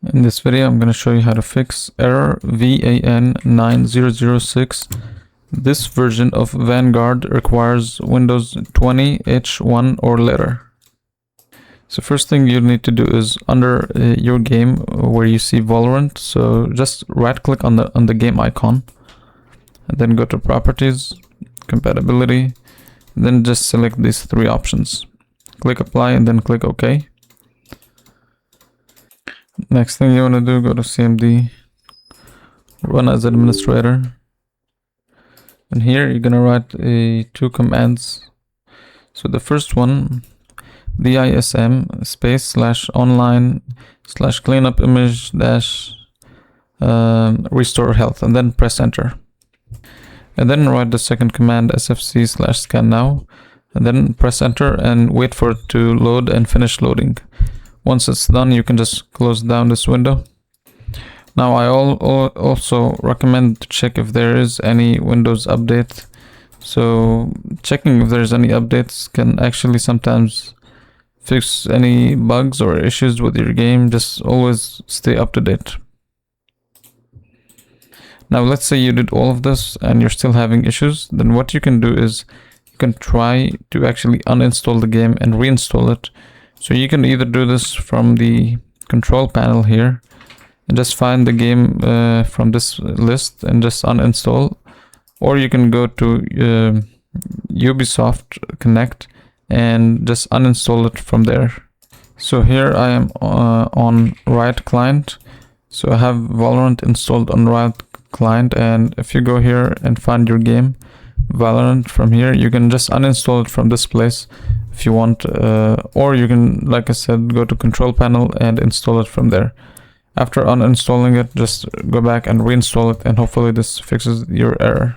In this video, I'm going to show you how to fix error VAN9006. This version of Vanguard requires Windows 20 H1 or later. So first thing you need to do is under your game where you see Valorant. So just right click on the game icon and then go to properties, compatibility, then just select these three options. Click apply and then click OK. Next thing you want to do, go to CMD, run as administrator, and here you're gonna write two commands. So the first one, dism space /online /cleanup image restore health, and then press enter. And then write the second command, sfc /scan now, and then press enter and wait for it to load and finish loading. Once it's done, you can just close down this window. Now I also recommend to check if there is any Windows update. So checking if there's any updates can actually sometimes fix any bugs or issues with your game. Just always stay up to date. Now let's say you did all of this and you're still having issues. Then what you can do is you can try to actually uninstall the game and reinstall it. So you can either do this from the control panel here and just find the game from this list and just uninstall, or you can go to Ubisoft Connect and just uninstall it from there. So here I am on Riot Client. So I have Valorant installed on Riot Client, and if you go here and find your game Valorant from here, you can just uninstall it from this place if you want, or you can, like I said, go to control panel and install it from there. After uninstalling it, just go back and reinstall it, and hopefully this fixes your error.